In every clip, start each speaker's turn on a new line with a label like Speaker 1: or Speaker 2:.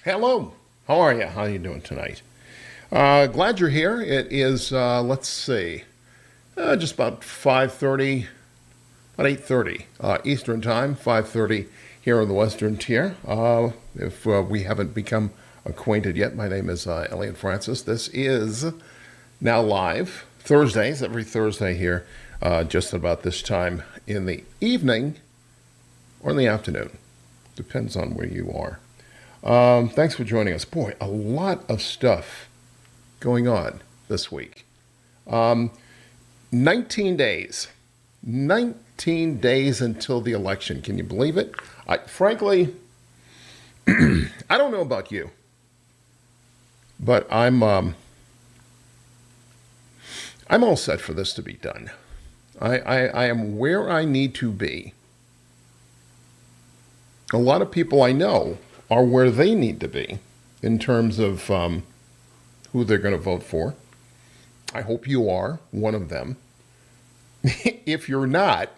Speaker 1: Hello. How are you? How are you doing tonight? Glad you're here. It is, let's see, just about 5:30, about 8:30 Eastern Time, 5:30 here on the Western Tier. If we haven't become acquainted yet, my name is Ellliott Francis. This is now live, Thursdays, every Thursday here, just about this time in the evening or in the afternoon. Depends on where you are. Thanks for joining us. Boy, a lot of stuff going on this week. 19 days. 19 days until the election. Can you believe it? Frankly, I don't know about you, but I'm all set for this to be done. I am where I need to be. A lot of people I know are where they need to be in terms of who they're going to vote for. I hope you are one of them. If you're not,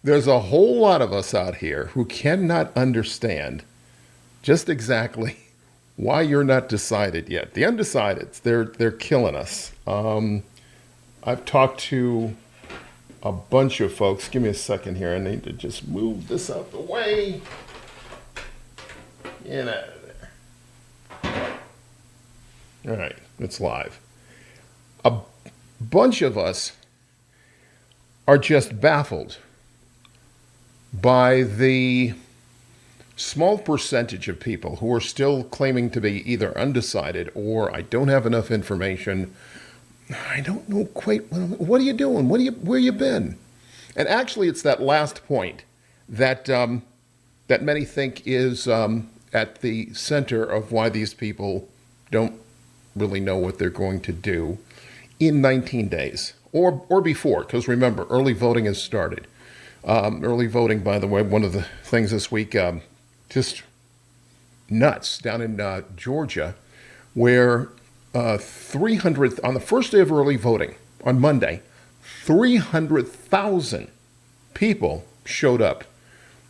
Speaker 1: there's a whole lot of us out here who cannot understand just exactly why you're not decided yet. The undecideds, they're killing us. I've talked to a bunch of folks. Give me a second here. I need to just move this out the way. Get out of there. All right, it's live. A bunch of us are just baffled by the small percentage of people who are still claiming to be either undecided or I don't have enough information. I don't know quite, what are you doing? Where you been? And actually, it's that last point that that many think is at the center of why these people don't really know what they're going to do in 19 days or before. Because remember, early voting has started. Early voting, by the way, one of the things this week, just nuts down in Georgia, where 300 on the first day of early voting on Monday, 300,000 people showed up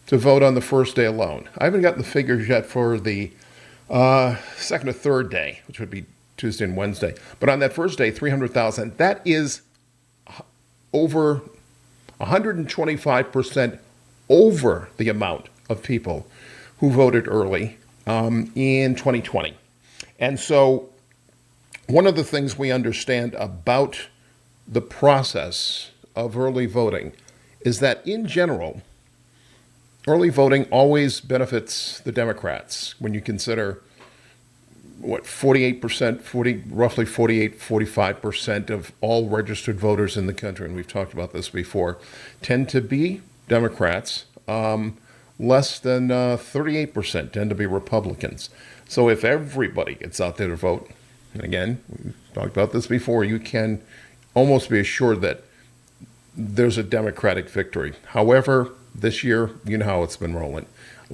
Speaker 1: to vote on the first day alone. I haven't gotten the figures yet for the second or third day, which would be Tuesday and Wednesday. But on that first day, 300,000. That is over 125% over the amount of people who voted early in 2020. And so one of the things we understand about the process of early voting is that in general, early voting always benefits the Democrats when you consider what 48%, roughly 45% of all registered voters in the country, and we've talked about this before, tend to be Democrats. Less than 38% tend to be Republicans. So if everybody gets out there to vote, and again, we've talked about this before, you can almost be assured that there's a Democratic victory. However, this year, you know how it's been rolling.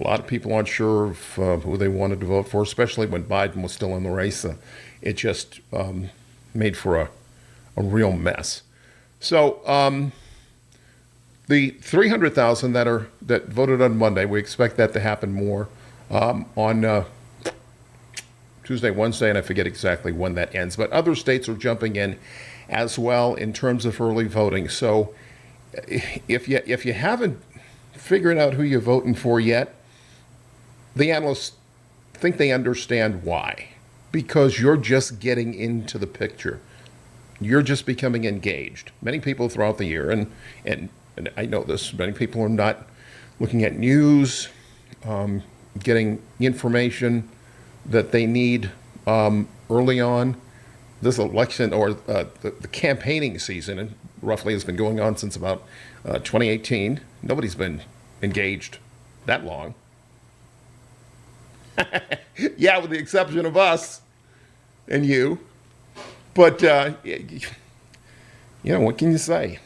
Speaker 1: A lot of people aren't sure of who they wanted to vote for, especially when Biden was still in the race. It just made for a real mess. So the 300,000 that voted on Monday, we expect that to happen more on Tuesday, Wednesday, and I forget exactly when that ends. But other states are jumping in as well in terms of early voting. So if you haven't figured out who you're voting for yet, the analysts think they understand why. Because you're just getting into the picture. You're just becoming engaged. Many people throughout the year, and I know this, many people are not looking at news, getting information that they need early on. This election or the campaigning season roughly has been going on since about 2018. Nobody's been engaged that long. Yeah, with the exception of us and you. But, what can you say?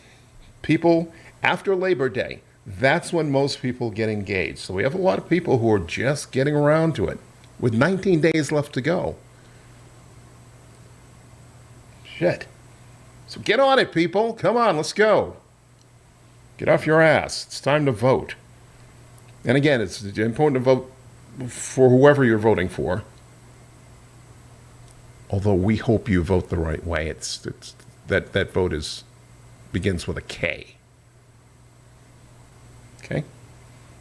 Speaker 1: People, after Labor Day, that's when most people get engaged. So we have a lot of people who are just getting around to it with 19 days left to go. Shit. So get on it, people. Come on, let's go. Get off your ass. It's time to vote. And again, it's important to vote for whoever you're voting for. Although we hope you vote the right way. It's that vote begins with a K. Okay?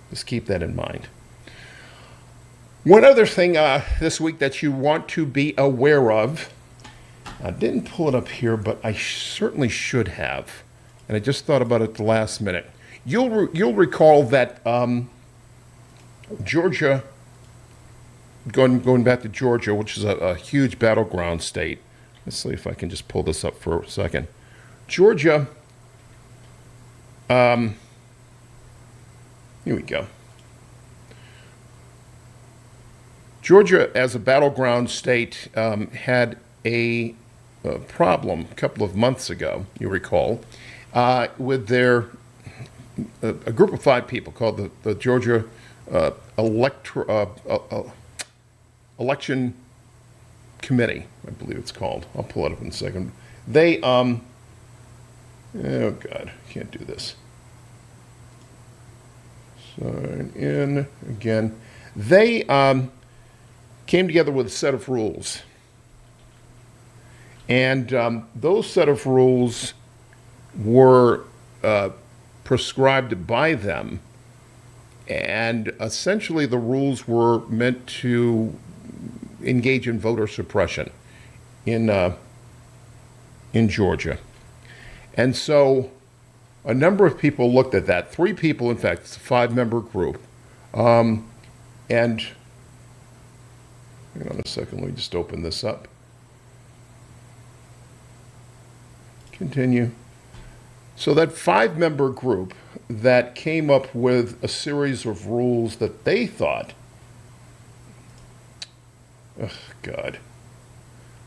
Speaker 1: Just keep that in mind. One other thing this week that you want to be aware of, I didn't pull it up here, but I certainly should have. And I just thought about it at the last minute. You'll recall that Georgia, going back to Georgia, which is a huge battleground state. Let's see if I can just pull this up for a second. Georgia, here we go. Georgia, as a battleground state, had a problem a couple of months ago, you recall, with a group of 5 people called the Georgia Election Committee, I believe it's called. I'll pull it up in a second. They, oh God, can't do this. Sign in again. They came together with a set of rules. And those set of rules were prescribed by them. And essentially the rules were meant to engage in voter suppression in Georgia. And so a number of people looked at that. 3 people, in fact, it's a 5-member group. And hang on a second, let me just open this up. Continue. So that 5-member group that came up with a series of rules that they thought, oh God,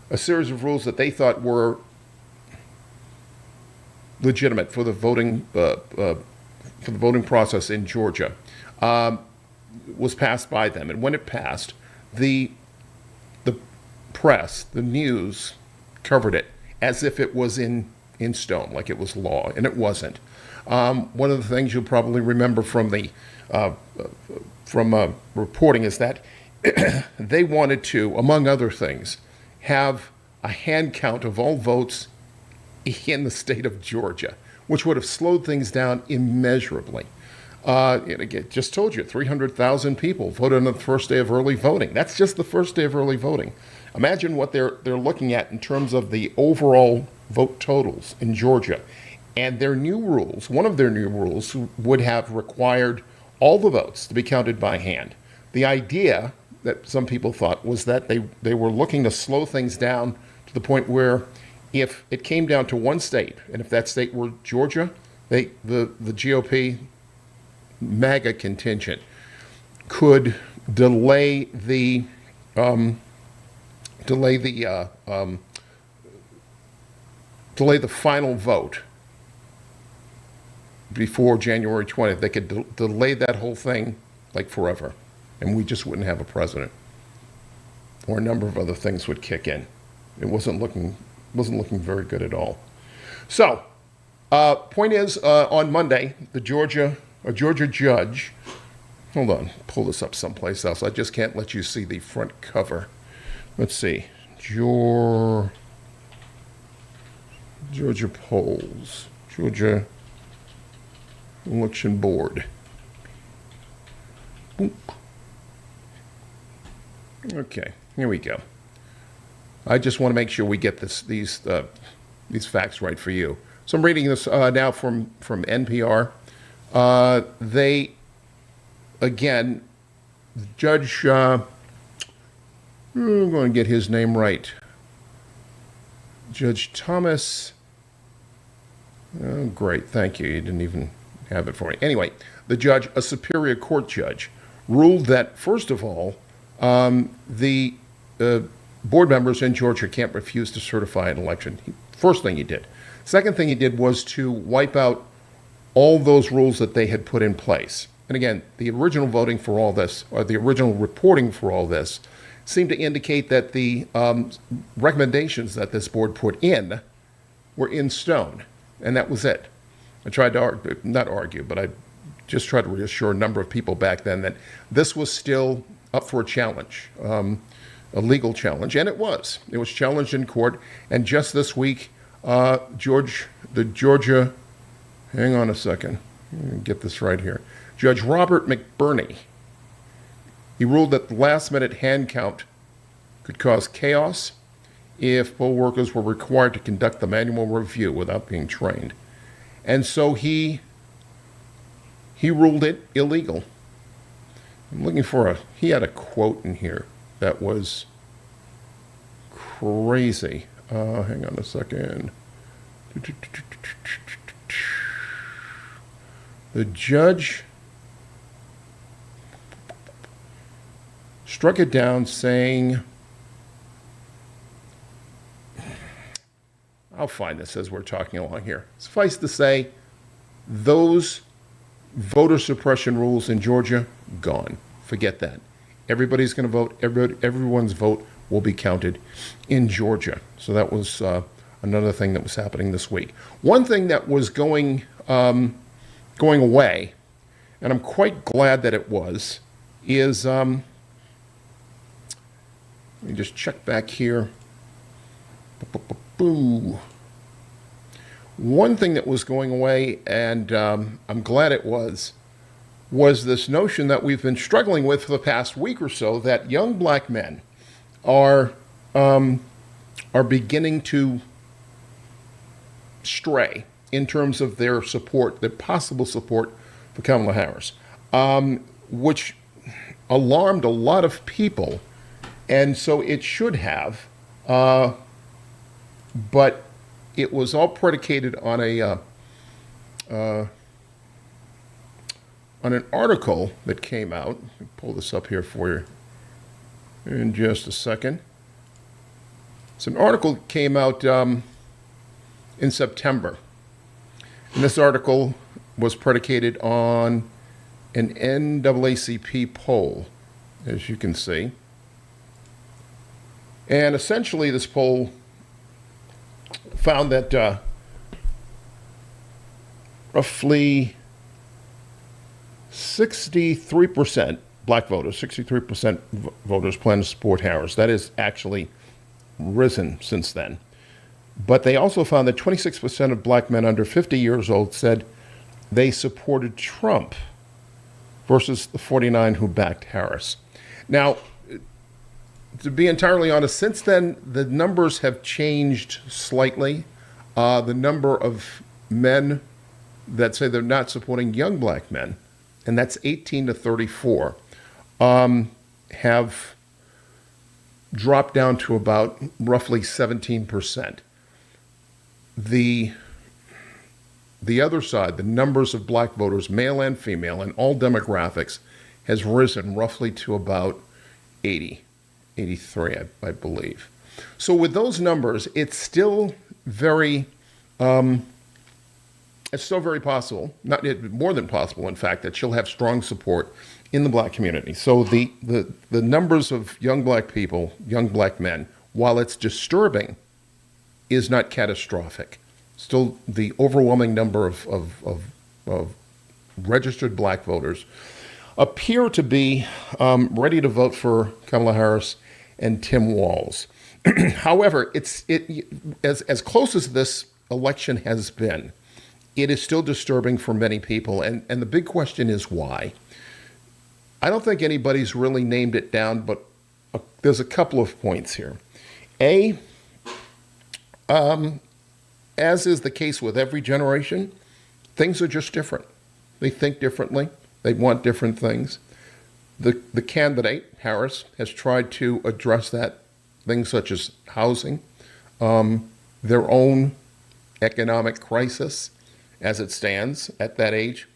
Speaker 1: a series of rules that they thought were legitimate for the voting process in Georgia, was passed by them. And when it passed, the press, the news, covered it as if it was in stone, like it was law, and it wasn't. One of the things you'll probably remember from reporting is that they wanted to, among other things, have a hand count of all votes in the state of Georgia, which would have slowed things down immeasurably. And again, just told you, 300,000 people voted on the first day of early voting. That's just the first day of early voting. Imagine what they're looking at in terms of the overall vote totals in Georgia. And their new rules, one of their new rules, would have required all the votes to be counted by hand. The idea that some people thought was that they were looking to slow things down to the point where if it came down to one state, and if that state were Georgia, the GOP MAGA contingent could delay the final vote before January 20th. They could delay that whole thing like forever, and we just wouldn't have a president, or a number of other things would kick in. It wasn't looking very good at all. So, point is, on Monday, a Georgia judge. Hold on, pull this up someplace else. I just can't let you see the front cover. Let's see, Georgia polls, Georgia Election Board. Boop. Okay, here we go. I just want to make sure we get these facts right for you. So I'm reading this now from NPR. They, again, Judge, I'm going to get his name right. Judge Thomas, oh, great, thank you. You didn't even have it for me. Anyway, the judge, a Superior Court judge, ruled that, first of all, the board members in Georgia can't refuse to certify an election. First thing he did. Second thing he did was to wipe out all those rules that they had put in place. And again, the original voting for all this, or the original reporting for all this, seemed to indicate that the recommendations that this board put in were in stone, and that was it. I tried to not argue, but I just tried to reassure a number of people back then that this was still up for a challenge, a legal challenge, and it was. It was challenged in court, and just this week, the Georgia, hang on a second, let me get this right here. Judge Robert McBurney, he ruled that the last-minute hand count could cause chaos if poll workers were required to conduct the manual review without being trained. And so he ruled it illegal. I'm looking for he had a quote in here that was crazy. Hang on a second. The judge struck it down saying, I'll find this as we're talking along here. Suffice to say, those voter suppression rules in Georgia, gone. Forget that. Everybody's going to vote. Everyone's vote will be counted in Georgia. So that was another thing that was happening this week. One thing that was going away, and I'm quite glad that it was, is let me just check back here. Boo. One thing that was going away, and I'm glad it was this notion that we've been struggling with for the past week or so, that young black men are beginning to stray in terms of their support, their possible support for Kamala Harris, which alarmed a lot of people, and so it should have, but it was all predicated on an article that came out. Let me pull this up here for you in just a second. It's an article that came out in September. And this article was predicated on an NAACP poll, as you can see. And essentially, this poll found that roughly 63% black voters, 63% voters plan to support Harris. That has actually risen since then. But they also found that 26% of black men under 50 years old said they supported Trump versus the 49 who backed Harris. Now, to be entirely honest, since then, the numbers have changed slightly. The number of men that say they're not supporting young black men, and that's 18 to 34, have dropped down to about roughly 17%. The other side, the numbers of black voters, male and female, and all demographics, has risen roughly to about 80. 83, I believe. So with those numbers, it's still very possible, not more than possible, in fact, that she'll have strong support in the black community. So the numbers of young black people, young black men, while it's disturbing, is not catastrophic. Still, the overwhelming number of registered black voters appear to be ready to vote for Kamala Harris and Tim Walz. However, as close as this election has been, it is still disturbing for many people, and the big question is why. I don't think anybody's really named it down, but there's a couple of points here. As is the case with every generation, things are just different. They think differently. They want different things. The candidate, Harris, has tried to address that, things such as housing, their own economic crisis as it stands at that age.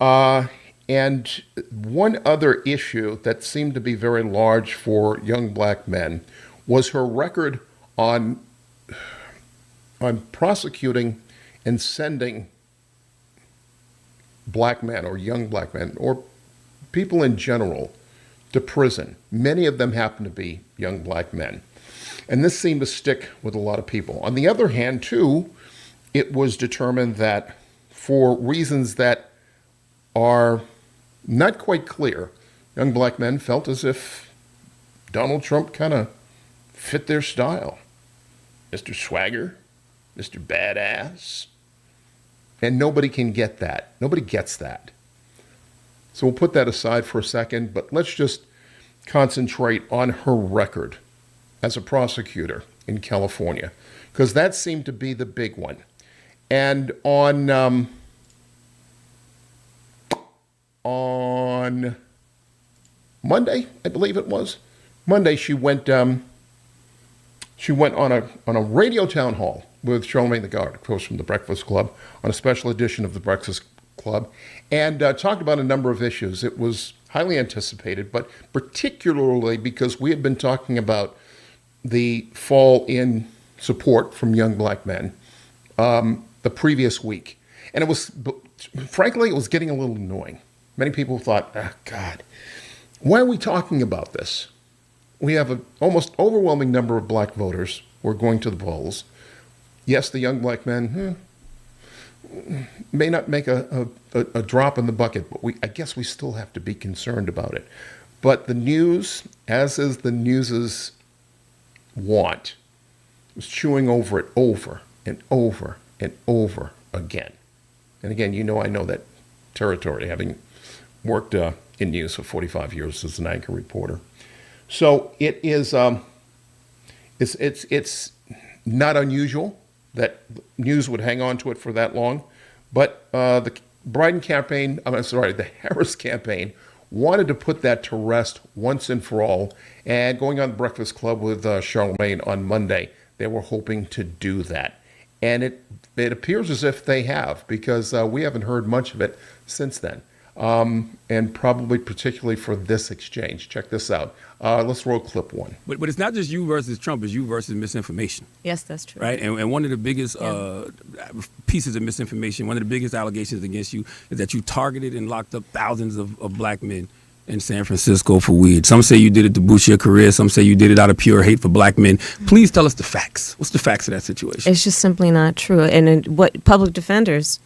Speaker 1: And one other issue that seemed to be very large for young black men was her record on prosecuting and sending black men or young black men or people in general to prison. Many of them happen to be young black men. And this seemed to stick with a lot of people. On the other hand, too, it was determined that for reasons that are not quite clear. Young black men felt as if Donald Trump kind of fit their style. Mr. Swagger, Mr. Badass. And nobody can get that. Nobody gets that. So we'll put that aside for a second, but let's just concentrate on her record as a prosecutor in California, because that seemed to be the big one. And on Monday, I believe it was, Monday she went on a radio town hall with Charlamagne the God, of course, from the Breakfast Club, on a special edition of the Breakfast Club, and talked about a number of issues. It was highly anticipated, but particularly because we had been talking about the fall in support from young black men the previous week. And it was, frankly, it was getting a little annoying. Many people thought, oh, God, why are we talking about this? We have an almost overwhelming number of black voters who are going to the polls. Yes, the young black men may not make a drop in the bucket, but I guess we still have to be concerned about it. But the news, as is the news's want, was chewing over it over and over and over again. And again, I know that territory, having worked in news for 45 years as an anchor reporter. So it is, it's not unusual that news would hang on to it for that long, but the Harris campaign wanted to put that to rest once and for all. And going on the Breakfast Club with Charlamagne on Monday, they were hoping to do that. And it appears as if they have, because we haven't heard much of it since then. And probably particularly for this exchange. Check this out. Let's roll clip one.
Speaker 2: But it's not just you versus Trump, it's you versus misinformation.
Speaker 3: Yes, that's true.
Speaker 2: Right? And one of the biggest pieces of misinformation, one of the biggest allegations against you is that you targeted and locked up thousands of black men in San Francisco for weed. Some say you did it to boost your career. Some say you did it out of pure hate for black men. Please tell us the facts. What's the facts of that situation?
Speaker 3: It's just simply not true. And what public defenders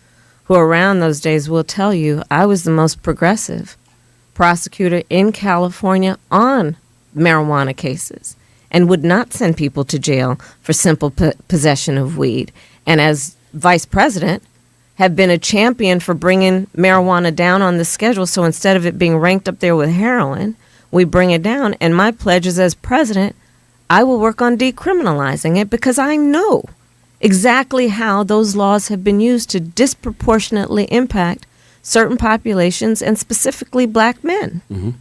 Speaker 3: who are around those days will tell you, I was the most progressive prosecutor in California on marijuana cases and would not send people to jail for simple possession of weed. And as vice president, have been a champion for bringing marijuana down on the schedule. So instead of it being ranked up there with heroin, we bring it down. And my pledge is, as president, I will work on decriminalizing it, because I know exactly how those laws have been used to disproportionately impact certain populations, and specifically black men.
Speaker 2: Mm-hmm.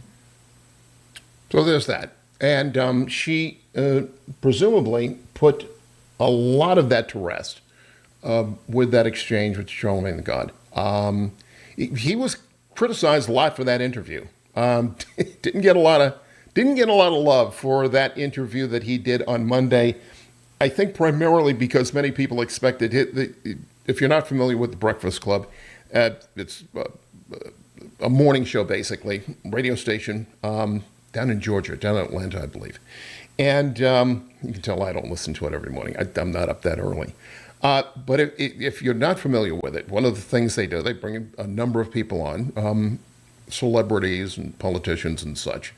Speaker 1: So there's that. And she presumably put a lot of that to rest with that exchange with Charlamagne the God. He was criticized a lot for that interview. Didn't get a lot of love for that interview that he did on Monday. I think primarily because many people expected it. If you're not familiar with the Breakfast Club, it's a morning show, basically, radio station down in Georgia, down in Atlanta, I believe. And you can tell I don't listen to it every morning. I'm not up that early. But if you're not familiar with it, one of the things they do, they bring a number of people on, celebrities and politicians and such.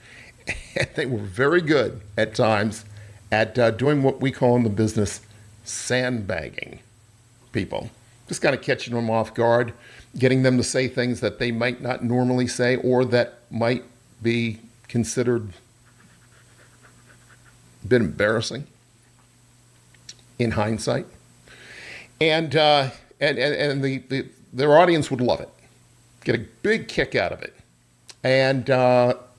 Speaker 1: And they were very good at times at doing what we call in the business sandbagging people. Just kind of catching them off guard, getting them to say things that they might not normally say, or that might be considered a bit embarrassing in hindsight. And their audience would love it, get a big kick out of it. And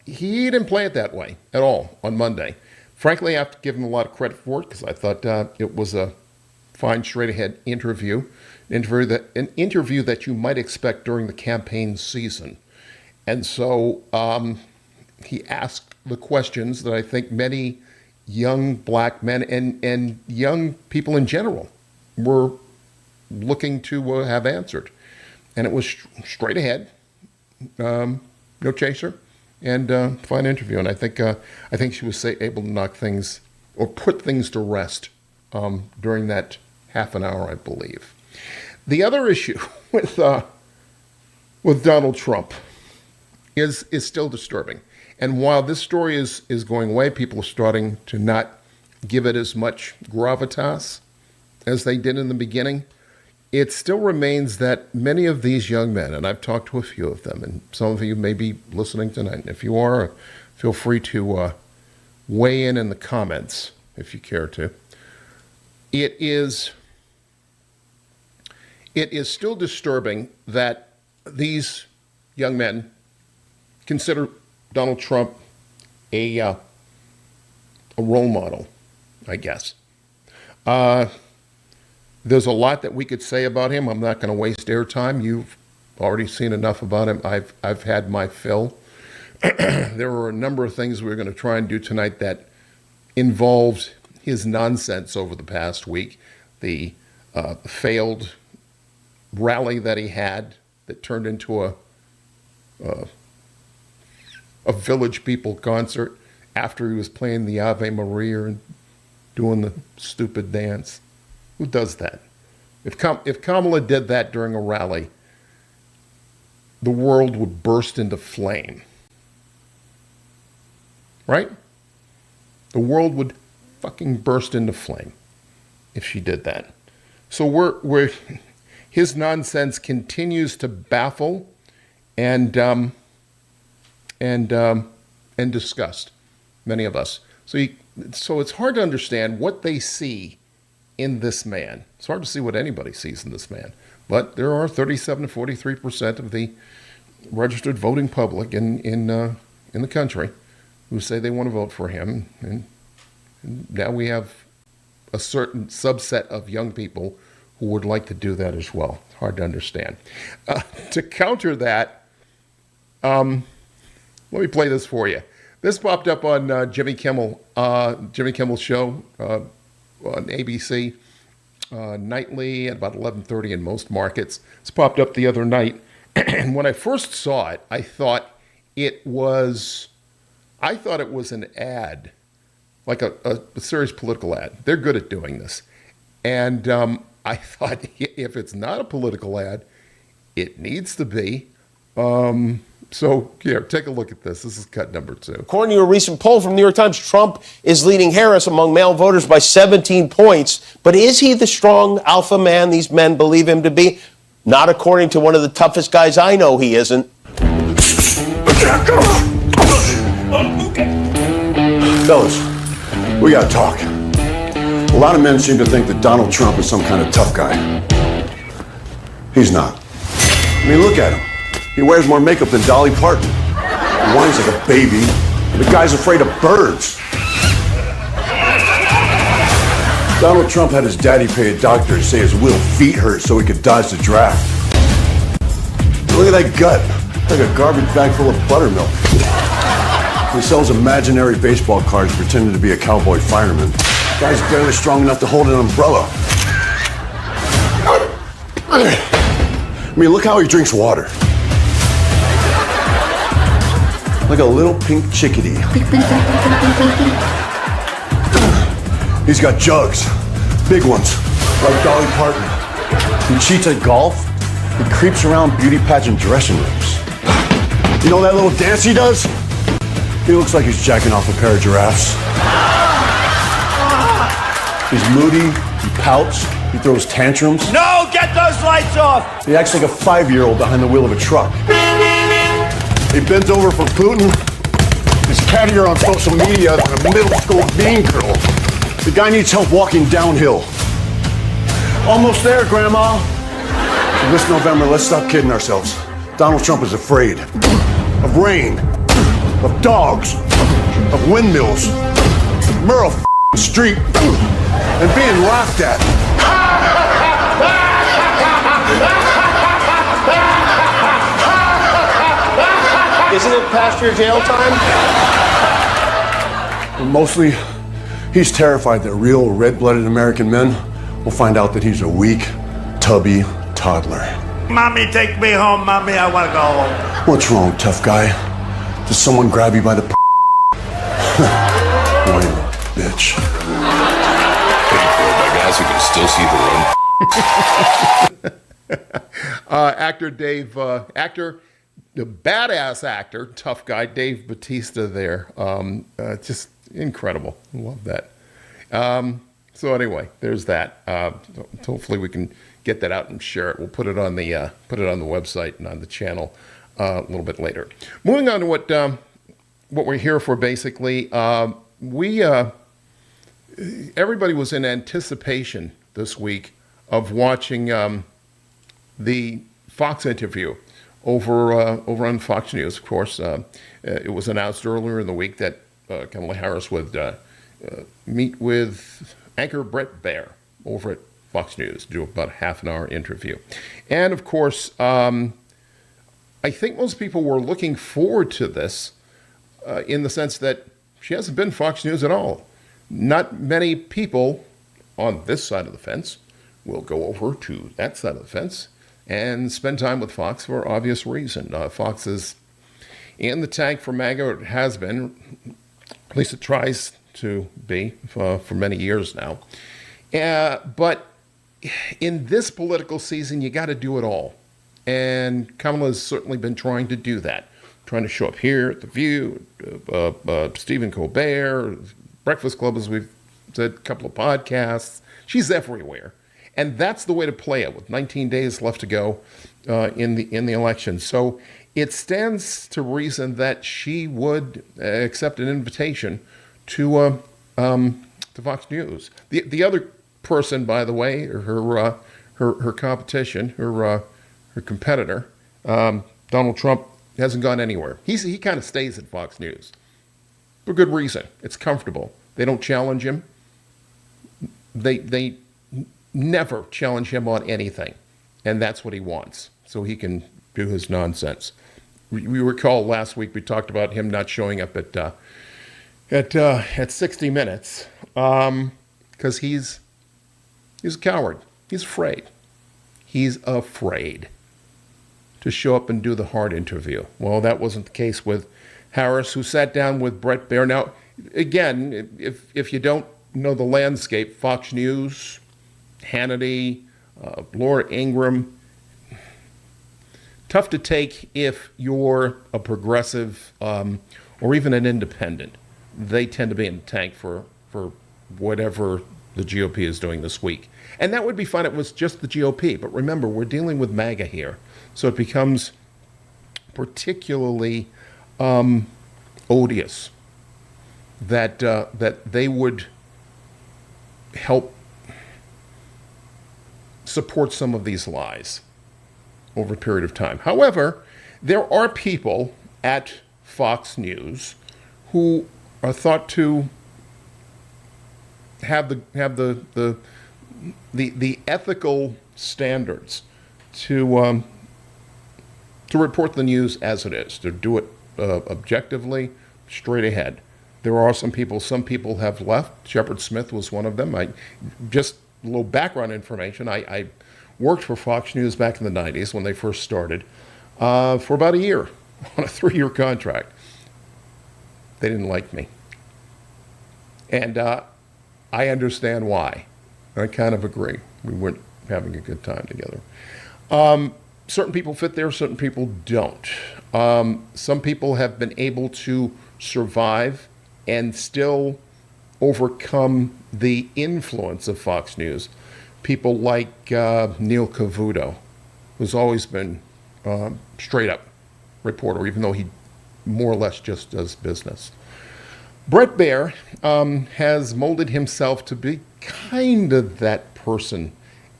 Speaker 1: he didn't play it that way at all on Monday. Frankly, I have to give him a lot of credit for it, because I thought it was a fine, straight-ahead interview, an interview that you might expect during the campaign season. And so he asked the questions that I think many young black men and young people in general were looking to have answered. And it was straight ahead, no chaser, and fine interview. And I think she was able to knock things or put things to rest during that half an hour, I believe. The other issue with Donald Trump is still disturbing. And while this story is going away, people are starting to not give it as much gravitas as they did in the beginning. It still remains that many of these young men, and I've talked to a few of them, and some of you may be listening tonight, and if you are, feel free to weigh in the comments if you care to. It is still disturbing that these young men consider Donald Trump a role model, I guess. There's a lot that we could say about him. I'm not going to waste airtime. You've already seen enough about him. I've had my fill. There were a number of things we were going to try and do tonight that involved his nonsense over the past week. The failed rally that he had that turned into a Village People concert after he was playing the Ave Maria and doing the stupid dance. Who does that? If Kamala did that during a rally, the world would burst into flame. Right? The world would fucking burst into flame if she did that. So his nonsense continues to baffle and disgust many of us. So it's hard to understand what they see in this man. It's hard to see what anybody sees in this man. But there are 37 to 43% of the registered voting public in the country who say they want to vote for him. And now we have a certain subset of young people who would like to do that as well. It's hard to understand. To counter that, let me play this for you. This popped up on Jimmy Kimmel's show on ABC nightly at about 11:30 in most markets. It's popped up the other night, and when I first saw it, I thought it was an ad, like a serious political ad. They're good at doing this, and I thought if it's not a political ad, it needs to be. So, here, take a look at this. This is cut number 2.
Speaker 4: According to a recent poll from the New York Times, Trump is leading Harris among male voters by 17 points. But is he the strong alpha man these men believe him to be? Not according to one of the toughest guys I know he isn't.
Speaker 5: Fellas, we gotta talk. A lot of men seem to think that Donald Trump is some kind of tough guy. He's not. I mean, look at him. He wears more makeup than Dolly Parton. He whines like a baby. And the guy's afraid of birds. Donald Trump had his daddy pay a doctor to say his little feet hurt so he could dodge the draft. Look at that gut. Like a garbage bag full of buttermilk. He sells imaginary baseball cards pretending to be a cowboy fireman. The guy's barely strong enough to hold an umbrella. I mean, look how he drinks water. Like a little pink chickadee. He's got jugs, big ones, like Dolly Parton. He cheats at golf. He creeps around beauty pageant dressing rooms. You know that little dance he does? He looks like he's jacking off a pair of giraffes. He's moody, he pouts, he throws tantrums.
Speaker 4: No, get those lights off!
Speaker 5: He acts like a 5-year-old behind the wheel of a truck. He bends over for Putin. He's cattier on social media than a middle school mean girl. The guy needs help walking downhill. Almost there, Grandma. So this November, let's stop kidding ourselves. Donald Trump is afraid of rain, of dogs, of windmills, Merle Street, and being laughed at.
Speaker 4: Isn't it past your jail time?
Speaker 5: Mostly, he's terrified that real red-blooded American men will find out that he's a weak, tubby toddler.
Speaker 6: Mommy, take me home. Mommy, I want to go home.
Speaker 5: What's wrong, tough guy? Did someone grab you by the Whiny bitch.
Speaker 7: Paid for by guys who can still see the room.
Speaker 1: The badass actor, tough guy, Dave Bautista there. Just incredible. Love that. So anyway, there's that. Hopefully we can get that out and share it. We'll put it on the website and on the channel a little bit later. Moving on to what we're here for, basically. Everybody was in anticipation this week of watching the Fox interview over on Fox News. Of course, it was announced earlier in the week that Kamala Harris would meet with anchor Bret Baier over at Fox News, do about a half-an-hour interview. And of course, I think most people were looking forward to this in the sense that she hasn't been Fox News at all. Not many people on this side of the fence will go over to that side of the fence and spend time with Fox for obvious reason. Fox is in the tank for MAGA, or it has been. At least it tries to be for many years now. But in this political season, you got to do it all. And Kamala has certainly been trying to do that. Trying to show up here at The View, Stephen Colbert, Breakfast Club, as we've said, a couple of podcasts. She's everywhere. And that's the way to play it with 19 days left to go in the election. So it stands to reason that she would accept an invitation to Fox News. The other person, by the way, her competition, her competitor, Donald Trump, hasn't gone anywhere. He kind of stays at Fox News for good reason. It's comfortable. They don't challenge him. They never challenge him on anything, and that's what he wants, so he can do his nonsense. We recall last week we talked about him not showing up at 60 Minutes because he's a coward. He's afraid. He's afraid to show up and do the hard interview. Well, that wasn't the case with Harris, who sat down with Bret Baier. Now, again, if you don't know the landscape, Fox News, Hannity, Laura Ingraham, tough to take if you're a progressive or even an independent. They tend to be in the tank for whatever the GOP is doing this week. And that would be fine if it was just the GOP. But remember, we're dealing with MAGA here. So it becomes particularly odious that they would help support some of these lies over a period of time. However, there are people at Fox News who are thought to have the ethical standards to report the news as it is, to do it objectively, straight ahead. There are some people have left. Shepard Smith was one of them. Just a little background information. I worked for Fox News back in the 90s when they first started for about a year on a 3-year contract. They didn't like me. And I understand why. I kind of agree. We weren't having a good time together. Certain people fit there, certain people don't. Some people have been able to survive and still overcome the influence of Fox News. People like Neil Cavuto, who's always been straight up reporter, even though he more or less just does business. Bret Baier has molded himself to be kind of that person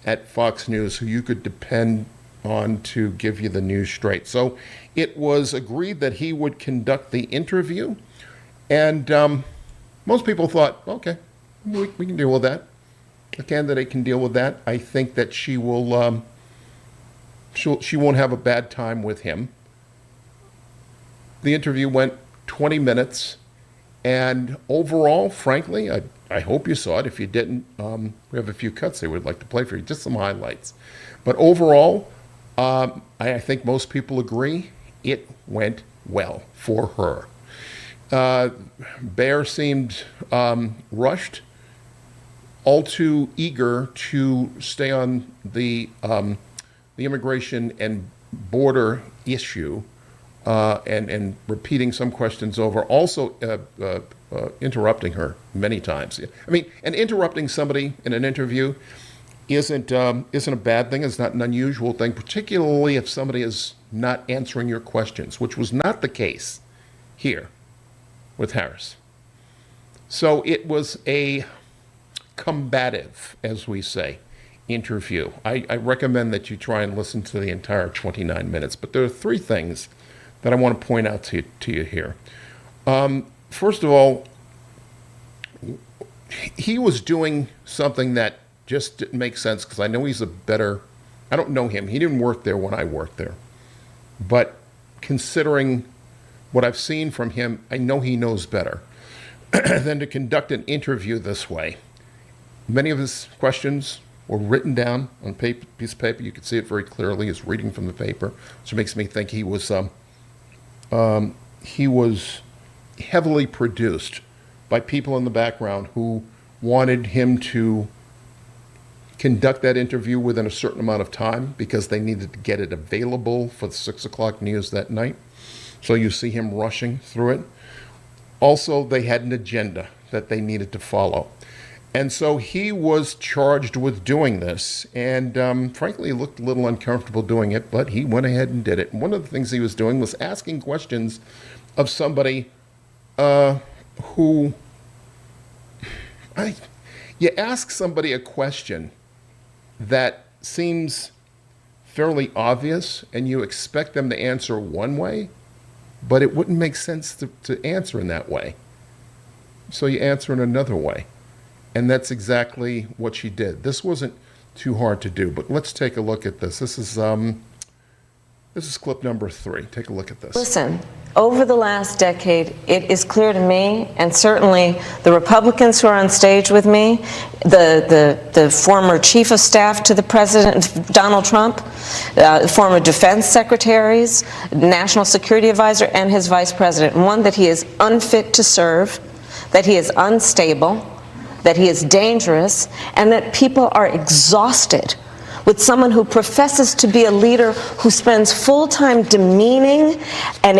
Speaker 1: at Fox News who you could depend on to give you the news straight. So it was agreed that he would conduct the interview, and most people thought, okay, we can deal with that. The candidate can deal with that. I think that she will. She won't have a bad time with him. The interview went 20 minutes, and overall, frankly, I hope you saw it. If you didn't, we have a few cuts they would like to play for you, just some highlights. But overall, I think most people agree it went well for her. Baier seemed rushed, all too eager to stay on the the immigration and border issue and repeating some questions over, also interrupting her many times. I mean, and interrupting somebody in an interview isn't a bad thing. It's not an unusual thing, particularly if somebody is not answering your questions, which was not the case here with Harris. So it was a combative, as we say, interview. I recommend that you try and listen to the entire 29 minutes. But there are three things that I want to point out to you here. First of all, he was doing something that just didn't make sense, because I know he's I don't know him. He didn't work there when I worked there. But considering what I've seen from him, I know he knows better than to conduct an interview this way. Many of his questions were written down on piece of paper. You could see it very clearly. He's reading from the paper, which makes me think he was heavily produced by people in the background who wanted him to conduct that interview within a certain amount of time, because they needed to get it available for the 6 o'clock news that night. So you see him rushing through it. Also, they had an agenda that they needed to follow. And so he was charged with doing this. And frankly, he looked a little uncomfortable doing it, but he went ahead and did it. And one of the things he was doing was asking questions of somebody who... You ask somebody a question that seems fairly obvious, and you expect them to answer one way, but it wouldn't make sense to answer in that way. So you answer in another way. And that's exactly what she did. This wasn't too hard to do, but let's take a look at this. This is clip number 3. Take a look at this.
Speaker 3: Listen, over the last decade, it is clear to me, and certainly the Republicans who are on stage with me, the former chief of staff to the president, Donald Trump, former defense secretaries, national security advisor, and his vice president, one, that he is unfit to serve, that he is unstable, that he is dangerous, and that people are exhausted with someone who professes to be a leader who spends full time demeaning and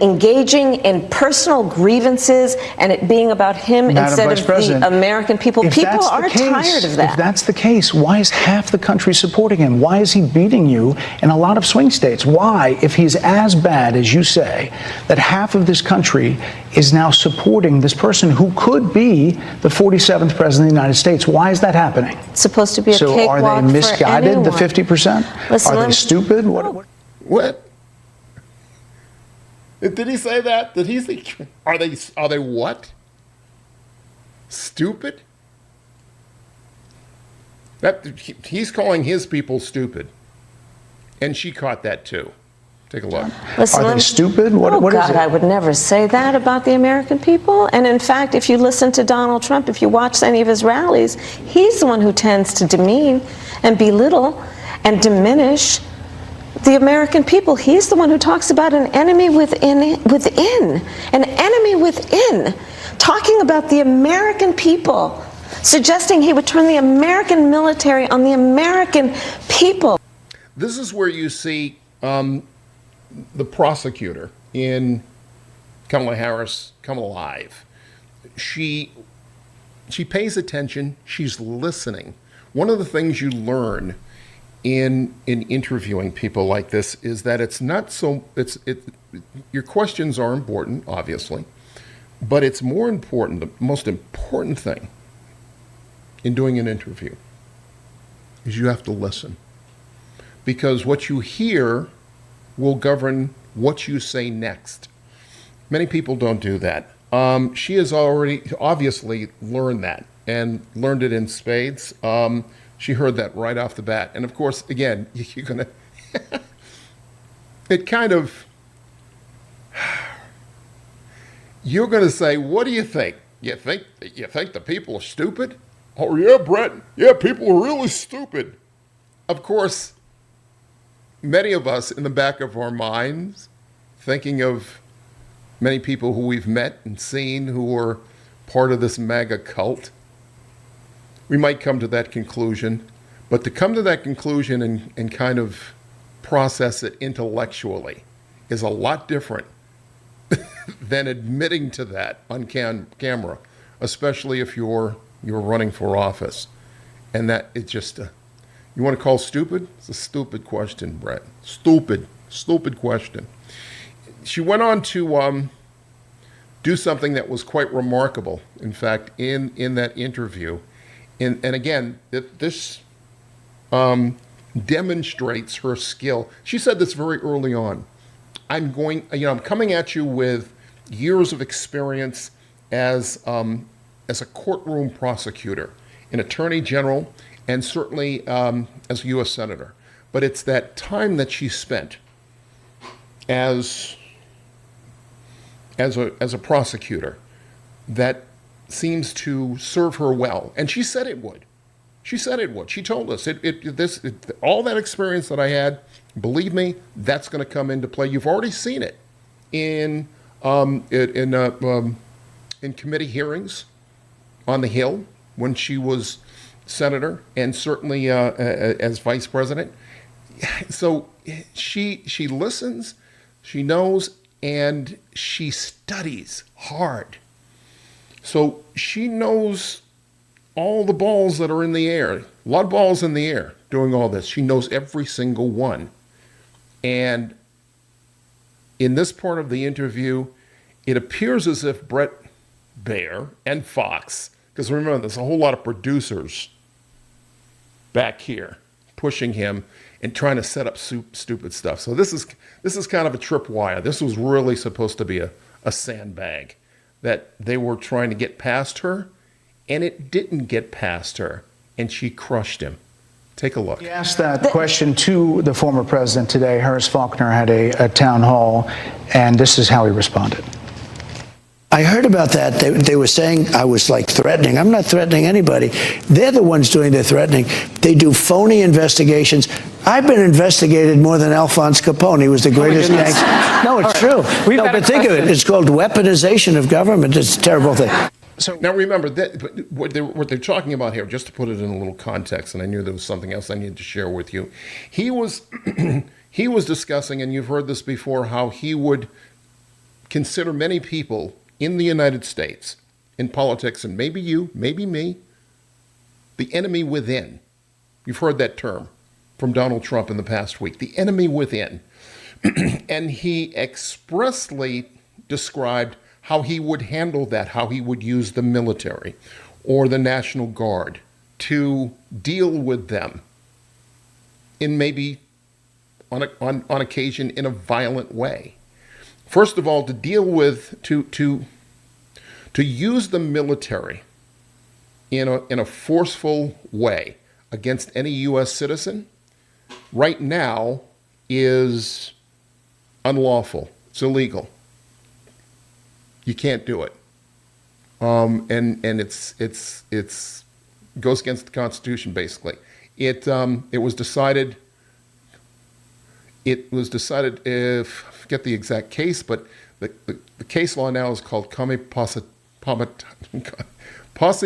Speaker 3: engaging in personal grievances, and it being about him instead of the American people. People are tired of that.
Speaker 7: If that's the case, why is half the country supporting him? Why is he beating you in a lot of swing states? Why, if he's as bad as you say, that half of this country is now supporting this person who could be the 47th president of the United States? Why is that happening?
Speaker 3: It's supposed to be a
Speaker 7: cakewalk. So are they misguided, the 50%?
Speaker 3: Listen,
Speaker 7: are they stupid?
Speaker 1: What? Did he say that? Did he say, are they what? Stupid? He's calling his people stupid. And she caught that too. Take a look.
Speaker 3: Listen,
Speaker 7: are they stupid? What
Speaker 3: God,
Speaker 7: is it?
Speaker 3: I would never say that about the American people. And in fact, if you listen to Donald Trump, if you watch any of his rallies, he's the one who tends to demean and belittle and diminish the American people. He's the one who talks about an enemy within, an enemy within, talking about the American people, suggesting he would turn the American military on the American people.
Speaker 1: This is where you see the prosecutor in Kamala Harris come alive. She pays attention. She's listening. One of the things you learn in interviewing people like this is that it's not so. Your questions are important, obviously, but it's more important. The most important thing in doing an interview is you have to listen, because what you hear will govern what you say next. Many people don't do that. She has already obviously learned that, and learned it in spades. She heard that right off the bat. And of course, again, you're gonna, it kind of, you're gonna say, what do you think? You think the people are stupid? Oh yeah, Bret. Yeah, people are really stupid. Of course, many of us in the back of our minds, thinking of many people who we've met and seen who are part of this MAGA cult, we might come to that conclusion. But to come to that conclusion and kind of process it intellectually is a lot different than admitting to that on camera, especially if you're running for office. And that it's just, you want to call stupid? It's a stupid question, Bret. Stupid question. She went on to do something that was quite remarkable, in fact, in that interview. And again, this demonstrates her skill. She said this very early on. I'm coming at you with years of experience as a courtroom prosecutor, an attorney general, and certainly as a U.S. senator. But it's that time that she spent as a prosecutor that seems to serve her well. And she said it would. She said it would. She told us all that experience that I had, believe me, that's going to come into play. You've already seen it in committee hearings on the Hill when she was senator, and certainly as vice president. So she listens, she knows, and she studies hard. So she knows all the balls that are in the air, a lot of balls in the air doing all this. She knows every single one. And in this part of the interview, it appears as if Bret Baier and Fox, because remember, there's a whole lot of producers back here pushing him and trying to set up stupid stuff. So this is kind of a tripwire. This was really supposed to be a sandbag that they were trying to get past her, and it didn't get past her, and she crushed him. Take a look.
Speaker 7: He asked that question to the former president today. Harris Faulkner had a town hall, and this is how he responded.
Speaker 8: I heard about that. They were saying I was like threatening. I'm not threatening anybody. They're the ones doing the threatening. They do phony investigations. I've been investigated more than Alphonse Capone. He was the greatest gangster. No, it's true. No, but think of it. It's called weaponization of government. It's a terrible thing.
Speaker 1: So now remember that what they're talking about here, just to put it in a little context, and I knew there was something else I needed to share with you. He was discussing, and you've heard this before, how he would consider many people in the United States, in politics, and maybe you, maybe me, the enemy within. You've heard that term from Donald Trump in the past week, the enemy within. And he expressly described how he would handle that, how he would use the military or the National Guard to deal with them in maybe, on occasion, in a violent way. First of all, to deal with, to use the military in a forceful way against any U.S. citizen right now is unlawful. It's illegal. You can't do it. And it's goes against the Constitution, basically. It was decided, if I forget the exact case, but the case law now is called posse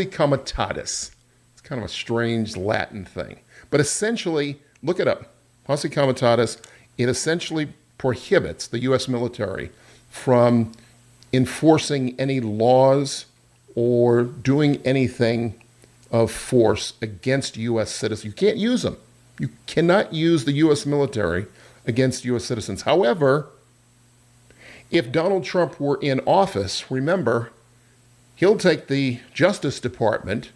Speaker 1: comitatus. It's kind of a strange Latin thing. But essentially, look it up. Posse comitatus, it essentially prohibits the U.S. military from enforcing any laws or doing anything of force against U.S. citizens. You can't use them. You cannot use the U.S. military against U.S. citizens. However, if Donald Trump were in office, remember, he'll take the Justice Department,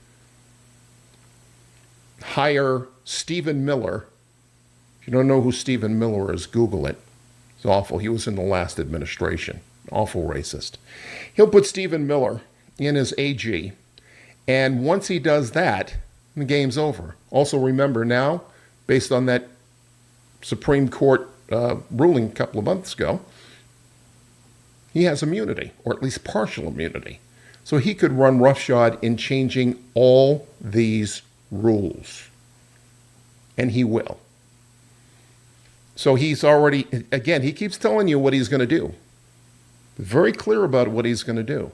Speaker 1: hire Stephen Miller. If you don't know who Stephen Miller is, Google it. It's awful. He was in the last administration. Awful racist. He'll put Stephen Miller in as AG, and once he does that, the game's over. Also remember now, based on that Supreme Court ruling a couple of months ago, he has immunity, or at least partial immunity. So he could run roughshod in changing all these rules. And he will. So he's already, again, he keeps telling you what he's going to do. Very clear about what he's going to do.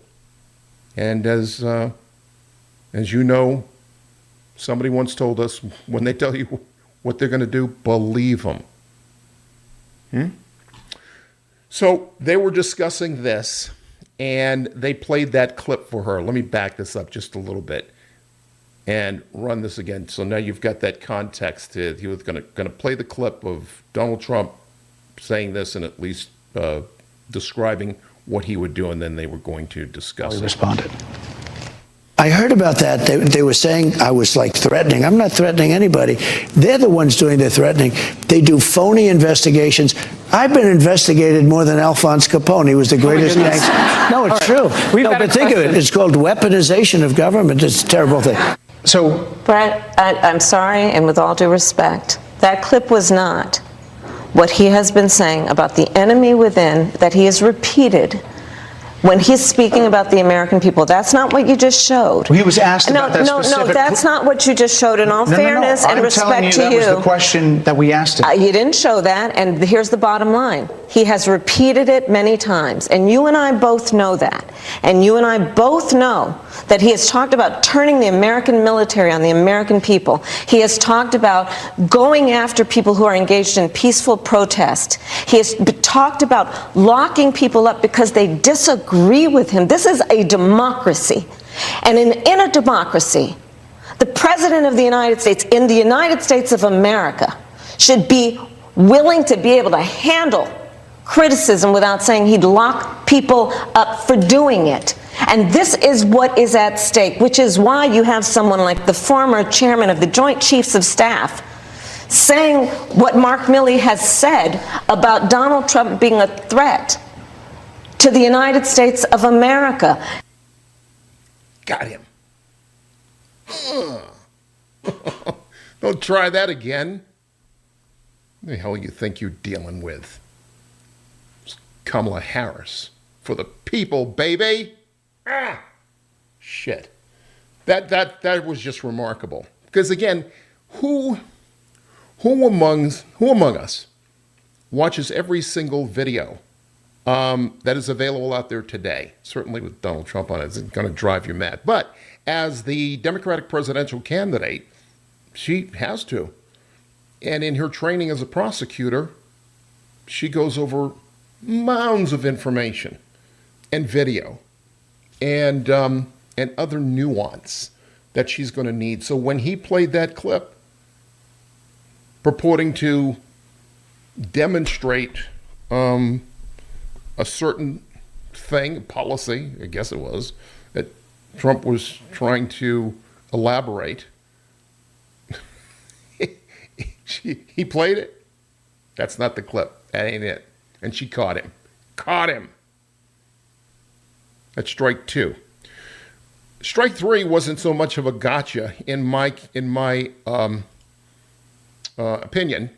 Speaker 1: And as you know, Somebody once told us, when they tell you what they're going to do, believe them. So they were discussing this, and they played that clip for her. Let me back this up just a little bit and run this again. So now you've got that context. He was going to play the clip of Donald Trump saying this and at least describing what he would do, and then they were going to discuss it.
Speaker 7: Responded.
Speaker 8: I heard about that. They were saying I was like threatening. I'm not threatening anybody. They're the ones doing the threatening. They do phony investigations. I've been investigated more than Alphonse Capone. He was the greatest gangster. No, it's true. No, but think of it. It's called weaponization of government. It's a terrible thing.
Speaker 7: So,
Speaker 3: Brett, I'm sorry, and with all due respect, that clip was not what he has been saying about the enemy within that he has repeated when he's speaking about the American people. That's not what you just showed.
Speaker 7: he was asked about that
Speaker 3: No,
Speaker 7: specific...
Speaker 3: that's not what you just showed. In all fairness and respect to you,
Speaker 7: that was the question that we asked him.
Speaker 3: you didn't show that, and here's the bottom line. He has repeated it many times, and you and I both know that. And you and I both know that he has talked about turning the American military on the American people. He has talked about going after people who are engaged in peaceful protest. He has talked about locking people up because they disagree with him. This is a democracy. And in a democracy, the President of the United States, in the United States of America, should be willing to be able to handle criticism without saying he'd lock people up for doing it. And this is what is at stake, which is why you have someone like the former chairman of the Joint Chiefs of Staff saying what Mark Milley has said about Donald Trump being a threat to the United States of America.
Speaker 1: Got him. Don't try that again. What the hell you think you're dealing with? It's Kamala Harris for the people, baby. Shit. That was just remarkable. Because again, who among us watches every single video that is available out there today? Certainly with Donald Trump on it, it's going to drive you mad. But as the Democratic presidential candidate, she has to. And in her training as a prosecutor, she goes over mounds of information and video and other nuance that she's going to need. So when he played that clip purporting to demonstrate a certain thing, policy, I guess it was, that Trump was trying to elaborate, he played it. That's not the clip. That ain't it. And she caught him. Caught him. That's strike two. Strike three wasn't so much of a gotcha in my opinion,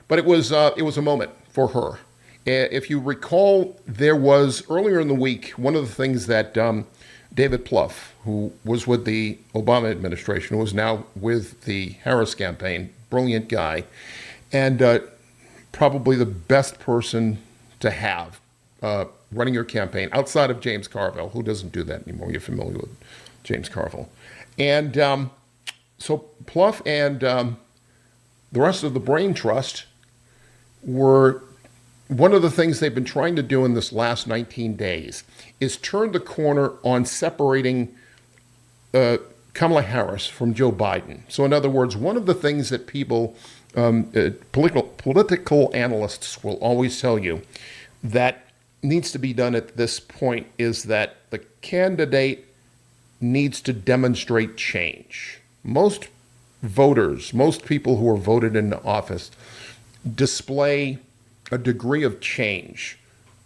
Speaker 1: but it was a moment for her. If you recall, there was earlier in the week, one of the things that David Plouffe, who was with the Obama administration, who is now with the Harris campaign, brilliant guy, and probably the best person to have running your campaign outside of James Carville, who doesn't do that anymore. You're familiar with James Carville. And so Plouffe and the rest of the Brain Trust were, one of the things they've been trying to do in this last 19 days is turn the corner on separating Kamala Harris from Joe Biden. So in other words, one of the things that people, political analysts will always tell you that needs to be done at this point is that the candidate needs to demonstrate change. Most voters, most people who are voted into office display a degree of change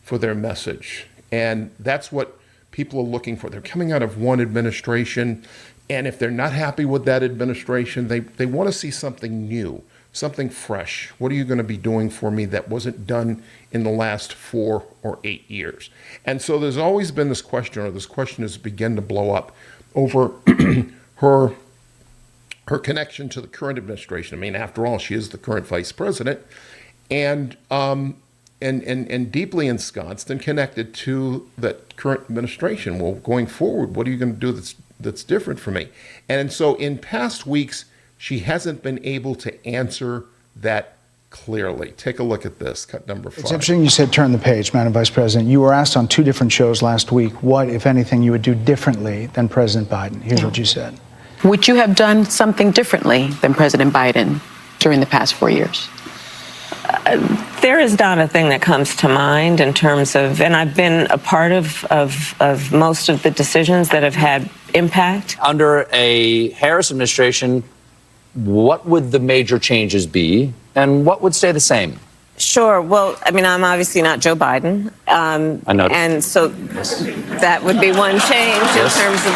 Speaker 1: for their message. And that's what people are looking for. They're coming out of one administration, and if they're not happy with that administration, they want to see something new, something fresh. What are you going to be doing for me that wasn't done in the last 4 or 8 years? And so there's always been this question, or this question has begun to blow up over her connection to the current administration. I mean, after all, she is the current vice president, and deeply ensconced and connected to the current administration. Well, going forward, what are you going to do that's that's different for me. And so in past weeks, she hasn't been able to answer that clearly. Take a look at this, cut number 5.
Speaker 7: It's interesting you said turn the page, Madam Vice President. You were asked on 2 different shows last week what, if anything, you would do differently than President Biden. Here's what you said.
Speaker 9: Would you have done something differently than President Biden during the past 4 years?
Speaker 3: There is not a thing that comes to mind in terms of, and I've been a part of most of the decisions that have had impact.
Speaker 10: Under a Harris administration, what would the major changes be and what would stay the same?
Speaker 3: Sure. Well, I mean, I'm obviously not Joe Biden.
Speaker 10: I know.
Speaker 3: And so that would be one change in terms of,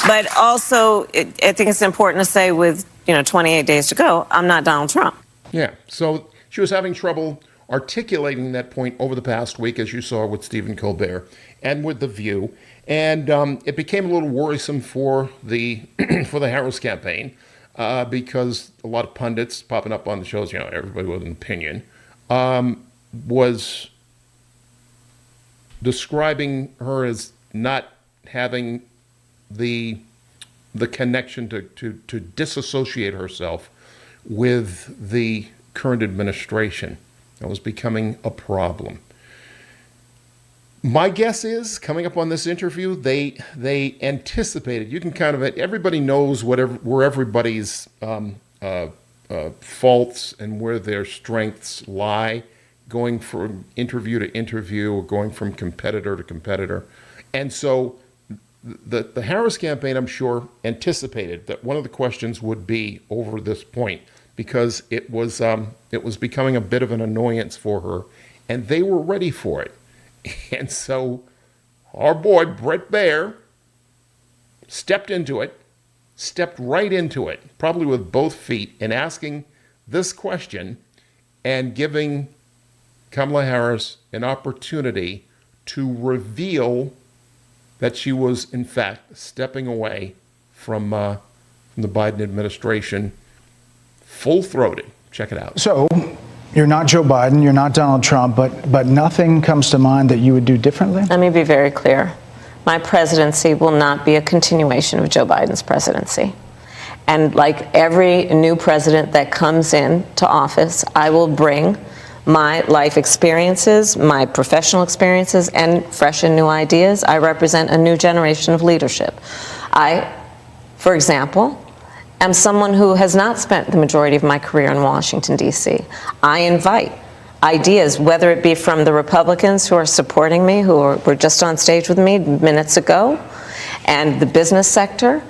Speaker 3: but also I think it's important to say with, 28 days to go, I'm not Donald Trump.
Speaker 1: Yeah, so she was having trouble articulating that point over the past week, as you saw with Stephen Colbert and with The View. And it became a little worrisome for the for the Harris campaign because a lot of pundits popping up on the shows, everybody with an opinion, was describing her as not having the connection to disassociate herself with the current administration. That was becoming a problem. My guess is, coming up on this interview, they anticipated. You can kind of, everybody knows where everybody's faults and where their strengths lie, going from interview to interview or going from competitor to competitor. And so the Harris campaign, I'm sure, anticipated that one of the questions would be over this point, because it was becoming a bit of an annoyance for her, and they were ready for it. And so our boy, Bret Baier, stepped right into it, probably with both feet, in asking this question and giving Kamala Harris an opportunity to reveal that she was, in fact, stepping away from the Biden administration full-throated. Check it out.
Speaker 7: So, you're not Joe Biden, you're not Donald Trump, but nothing comes to mind that you would do differently?
Speaker 3: Let me be very clear. My presidency will not be a continuation of Joe Biden's presidency. And like every new president that comes into office, I will bring my life experiences, my professional experiences, and fresh and new ideas. I represent a new generation of leadership. I, for example, am someone who has not spent the majority of my career in Washington, D.C. I invite ideas, whether it be from the Republicans who are supporting me, who were just on stage with me minutes ago, and the business sector,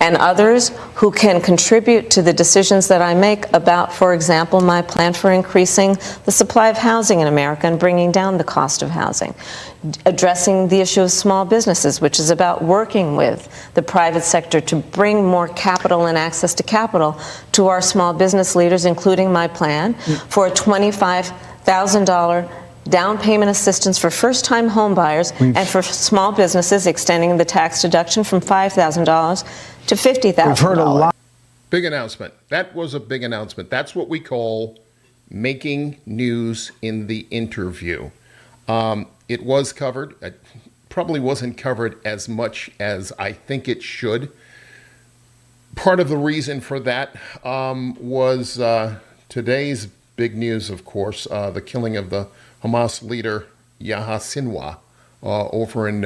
Speaker 3: and others who can contribute to the decisions that I make about, for example, my plan for increasing the supply of housing in America and bringing down the cost of housing, addressing the issue of small businesses, which is about working with the private sector to bring more capital and access to capital to our small business leaders, including my plan for a $25,000 down payment assistance for first-time home buyers and for small businesses, extending the tax deduction from $5,000 to $50,000.
Speaker 7: We've heard a lot.
Speaker 1: Big announcement. That was a big announcement. That's what we call making news in the interview. It was covered. It probably wasn't covered as much as I think it should. Part of the reason for that was today's big news, of course, the killing of the Hamas leader Yahya Sinwar over in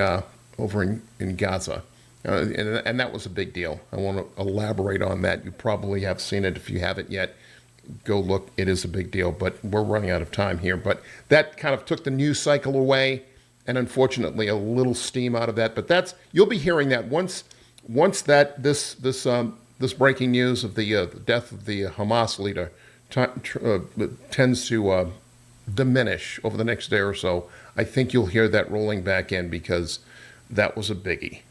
Speaker 1: Gaza. And that was a big deal. I want to elaborate on that. You probably have seen it. If you haven't yet, go look. It is a big deal, but we're running out of time here. But that kind of took the news cycle away, and unfortunately, a little steam out of that. But you'll be hearing that once that this breaking news of the death of the Hamas leader tends to diminish over the next day or so. I think you'll hear that rolling back in, because that was a biggie.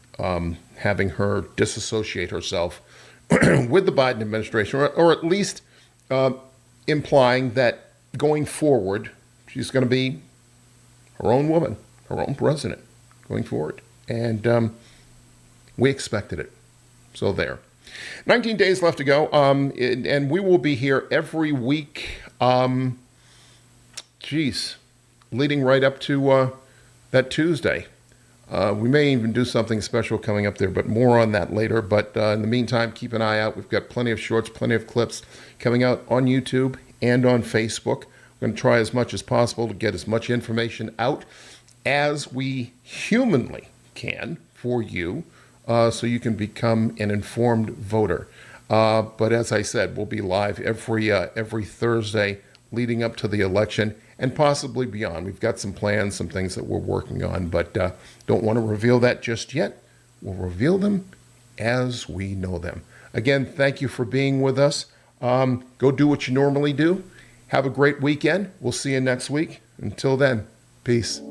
Speaker 1: Having her disassociate herself with the Biden administration, or at least implying that going forward, she's going to be her own woman, her own president going forward. And we expected it. So there. 19 days left to go. And we will be here every week, leading right up to that Tuesday. We may even do something special coming up there, but more on that later. But in the meantime, keep an eye out. We've got plenty of shorts, plenty of clips coming out on YouTube and on Facebook. We're going to try as much as possible to get as much information out as we humanly can for you, so you can become an informed voter. But as I said, we'll be live every Thursday leading up to the election and possibly beyond. We've got some plans, some things that we're working on, but don't want to reveal that just yet. We'll reveal them as we know them. Again, thank you for being with us. Go do what you normally do. Have a great weekend. We'll see you next week. Until then, peace.